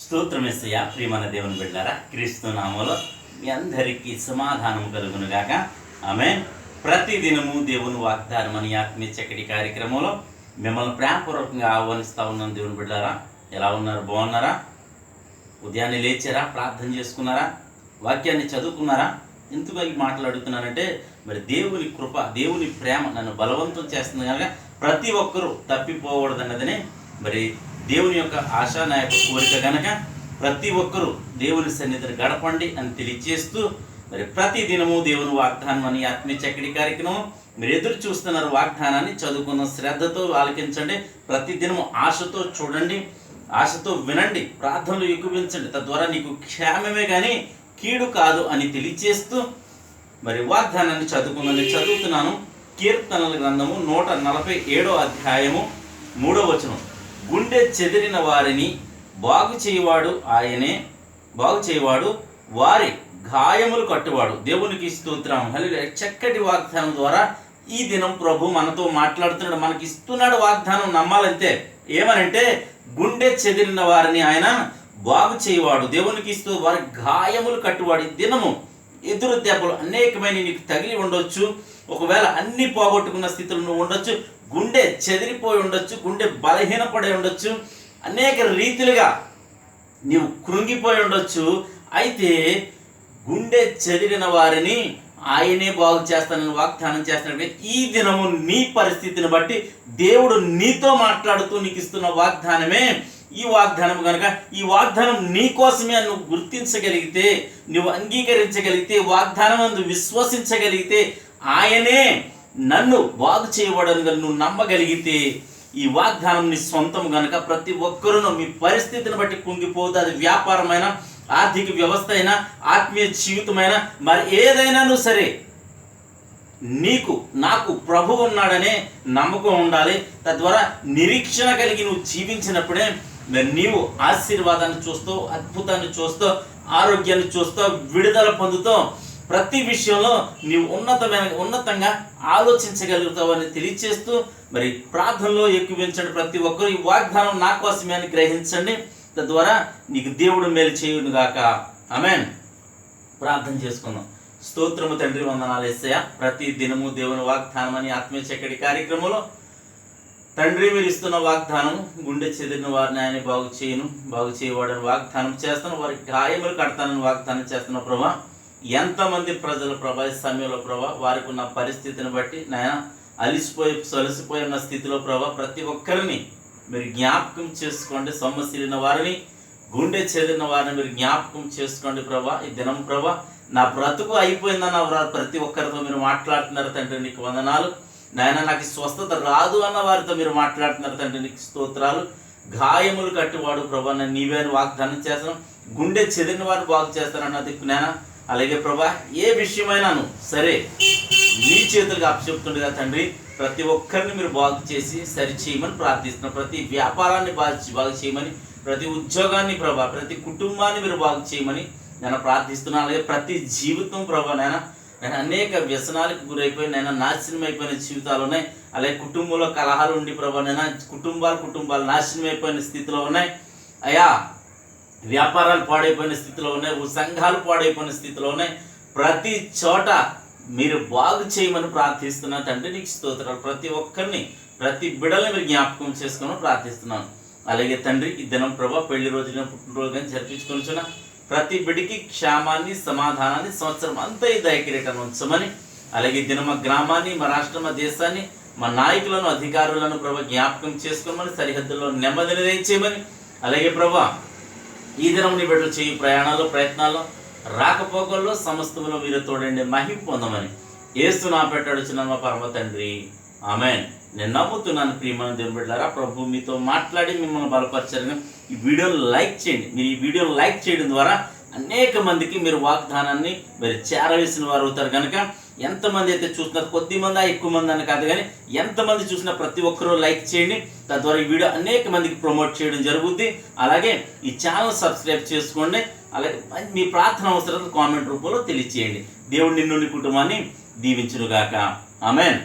స్తోత్రమేసయ్య. ప్రియమైన దేవుని బిడ్డారా, క్రీస్తు నామములో మీ అందరికీ సమాధానం కలుగునుగాక. ఆమేన్. ప్రతిదినము దేవుని వాగ్దానం అని ఆత్మీయ చక్కటి కార్యక్రమంలో మిమ్మల్ని ప్రేమపూర్వకంగా ఆహ్వానిస్తూ ఉన్నాను. దేవుని బిడ్డారా, ఎలా ఉన్నారు? బాగున్నారా? ఉదయాన్నే లేచారా? ప్రార్థన చేసుకున్నారా? వాక్యాన్ని చదువుకున్నారా? ఎందుకు ఈ మాటలు అడుగుతున్నానంటే, మరి దేవుని కృప, దేవుని ప్రేమ నన్ను బలవంతం చేస్తుంది కనుక ప్రతి ఒక్కరూ తప్పిపోకూడదన్నదని మరి దేవుని యొక్క ఆశ, నా యొక్క కోరిక కనుక ప్రతి ఒక్కరూ దేవుని సన్నిధిని గడపండి అని తెలియజేస్తూ, మరి ప్రతి దినము దేవుని వాగ్దానం అని ఆత్మీయ చక్కటి కార్యక్రమం మీరు ఎదురు చూస్తున్నారు. వాగ్దానాన్ని చదువుకున్న శ్రద్ధతో ఆలకించండి. ప్రతి దినము ఆశతో చూడండి, ఆశతో వినండి, ప్రార్థనలు ఎక్కువించండి. తద్వారా నీకు క్షేమమే కానీ కీడు కాదు అని తెలియజేస్తూ మరి వాగ్దానాన్ని చదువుతున్నాను. కీర్తనల గ్రంథము 147 అధ్యాయము 3వ వచనం. గుండె చెదిరిన వారిని బాగు చేయవాడు ఆయనే, బాగు చేయవాడు, వారి గాయములు కట్టువాడు. దేవునికి స్తోత్రం. హల్లెలూయా. చక్కటి వాగ్దానం ద్వారా ఈ దినం ప్రభు మనతో మాట్లాడుతున్నాడు. మనకి ఇస్తున్నాడు వాగ్దానం, నమ్మాలంతే. ఏమనంటే, గుండె చెదిరిన వారిని ఆయన బాగు చేయవాడు. దేవునికి ఇస్తూ వారి గాయములు కట్టువాడు. ఈ దినము ఎదురు దెబ్బలు అనేకమైన నీకు తగిలి ఉండొచ్చు. ఒకవేళ అన్ని పోగొట్టుకున్న స్థితిలో నువ్వు ఉండొచ్చు. గుండె చెదిరిపోయి ఉండొచ్చు, గుండె బలహీనపడి ఉండొచ్చు, అనేక రీతిలుగా నీవు కృంగిపోయి ఉండొచ్చు. అయితే గుండె చెదిరిన వారిని ఆయనే బాగు చేస్తానని వాగ్దానం చేస్తున్నాడు. ఈ దినము నీ పరిస్థితిని బట్టి దేవుడు నీతో మాట్లాడుతూ నీకు ఇస్తున్న వాగ్దానమే ఈ వాగ్దానం. కనుక ఈ వాగ్దానం నీ కోసమే నువ్వు గుర్తించగలిగితే, నువ్వు అంగీకరించగలిగితే, వాగ్దానం నువ్వు విశ్వసించగలిగితే, ఆయనే నన్ను బాగు చేయబడని నువ్వు నమ్మగలిగితే, ఈ వాగ్దానం నీ సొంతం కనుక ప్రతి ఒక్కరూ మీ పరిస్థితిని బట్టి కుంగిపోదు. అది వ్యాపారమైన, ఆర్థిక వ్యవస్థ అయినా, ఆత్మీయ జీవితమైనా, మరి ఏదైనా నువ్వు సరే, నీకు నాకు ప్రభువు ఉన్నాడనే నమ్మకం ఉండాలి. తద్వారా నిరీక్షణ కలిగి నువ్వు జీవించినప్పుడే నీవు ఆశీర్వాదాన్ని చూస్తావు, అద్భుతాన్ని చూస్తావు, ఆరోగ్యాన్ని చూస్తావు, విడుదల పొందుతావు. ప్రతి విషయంలో నీవు ఉన్నతంగా ఆలోచించగలుగుతావు అని తెలియచేస్తూ మరి ప్రార్థనలో ఎక్కువించండి. ప్రతి ఒక్కరు ఈ వాగ్దానం నా కోసమే అని గ్రహించండి. తద్వారా నీకు దేవుడు మేలు చేయును గాక. ఆమేన్. ప్రార్థన చేసుకుందాం. స్తోత్రము తండ్రి, వందనాలు యేసయ్య. ప్రతి దినము దేవుని వాగ్దానం అని ఆత్మీయ చక్కటి కార్యక్రమంలో తండ్రి మీరు ఇస్తున్న వాగ్దానం, గుండె చెదిరిన వారిని ఆయన బాగు చేయవాడని వాగ్దానం చేస్తాను, వారి గాయములు కడతానని వాగ్దానం చేస్తున్న ప్రభా. ఎంతమంది ప్రజల ప్రభా ఈ సమయంలో ప్రభా వారికి ఉన్న పరిస్థితిని బట్టి నాయన సొలసిపోయి ఉన్న స్థితిలో ప్రభా ప్రతి ఒక్కరిని మీరు జ్ఞాపకం చేసుకోండి. సొమ్మసిలిన వారిని, గుండె చెదిరిన వారిని మీరు జ్ఞాపకం చేసుకోండి ప్రభా. ఈ దినం ప్రభా నా బ్రతుకు అయిపోయిందన్న ప్రతి ఒక్కరితో మీరు మాట్లాడుతున్నారు తండ్రి, నీకు వందనాలు. నాయన నాకు స్వస్థత రాదు అన్న వారితో మీరు మాట్లాడుతున్నారు తండ్రి, నీకు స్తోత్రాలు. గాయములు కట్టివాడు ప్రభా, నేను నీవే వాగ్దానం చేస్తాను. గుండె చెదిరిన వారిని బాగు చేస్తానన్న దిక్కు నాయన. అలాగే ప్రభా ఏ విషయమైనాను సరే నీ చేతులకు అప్పచెప్తుండగా తండ్రి, ప్రతి ఒక్కరిని మీరు బాగు చేసి సరి చేయమని ప్రార్థిస్తున్నాం. ప్రతి వ్యాపారాన్ని బాగు చేయమని, ప్రతి ఉద్యోగాన్ని ప్రభా, ప్రతి కుటుంబాన్ని మీరు బాగు చేయమని నేను ప్రార్థిస్తున్నాను. అలాగే ప్రతి జీవితం ప్రభా నేను అనేక వ్యసనాలకు గురైపోయి నేను నాశనం అయిపోయిన జీవితాలు ఉన్నాయి. అలాగే కుటుంబంలో కలహాలు ఉండి ప్రభా నేను కుటుంబాలు నాశనం అయిపోయిన స్థితిలో ఉన్నాయి అయ్యా. వ్యాపారాలు పాడైపోయిన స్థితిలో ఉన్నాయి, సంఘాలు పాడైపోయిన స్థితిలో ఉన్నాయి. ప్రతి చోట మీరు బాగు చేయమని ప్రార్థిస్తున్నాను తండ్రి, నీకు స్తోత్రాలు. ప్రతి ఒక్కరిని, ప్రతి బిడ్డల్ని మీరు జ్ఞాపకం చేసుకుని ప్రార్థిస్తున్నాను. అలాగే తండ్రి ఈ దినం ప్రభా పెళ్లి రోజున, పుట్టినరోజు కానీ జరిపించుకొనిచున్న ప్రతి బిడ్డకి క్షేమాన్ని, సమాధానాన్ని, సంవత్సరం అంతా ఈ దయకిరీటాన్ని ఉంచమని, అలాగే దిన మా గ్రామాన్ని, మా రాష్ట్రం, మా దేశాన్ని, మా నాయకులను, అధికారులను ప్రభా జ్ఞాపకం చేసుకోమని, సరిహద్దుల్లో నెమ్మదిని దయచేయమని, అలాగే ప్రభా ఈ దినం నీ బిడ్డలు చేయి ప్రయాణాల్లో, ప్రయత్నాల్లో, రాకపోకల్లో సమస్తములో మీరు తోడండి, మహిమ పొందమని యేసు నా పెట్టాడుచున్న మా పరమ తండ్రి. ఆమేన్. నేను నమ్ముతున్నాను ప్రియమైన దేవుని బిడ్డలారా, ప్రభు మీతో మాట్లాడి మిమ్మల్ని బలపరచారని. ఈ వీడియోని లైక్ చేయండి. మీరు ఈ వీడియోని లైక్ చేయడం ద్వారా అనేక మందికి మీరు వాగ్దానాన్ని మీరు చేరవేసిన వారు అవుతారు. కనుక ఎంతమంది అయితే చూస్తున్నారు, కొద్ది మంది ఎక్కువ మంది అని కాదు, కానీ ఎంతమంది చూసినా ప్రతి ఒక్కరూ లైక్ చేయండి. తద్వారా ఈ వీడియో అనేక మందికి ప్రమోట్ చేయడం జరుగుద్ది. అలాగే ఈ ఛానల్ సబ్స్క్రైబ్ చేసుకోండి. అలాగే మీ ప్రార్థన అవసరాలు కామెంట్ రూపంలో తెలియచేయండి. దేవుడు నిన్ను, నీ కుటుంబాన్ని దీవించునుగాక. ఆమేన్.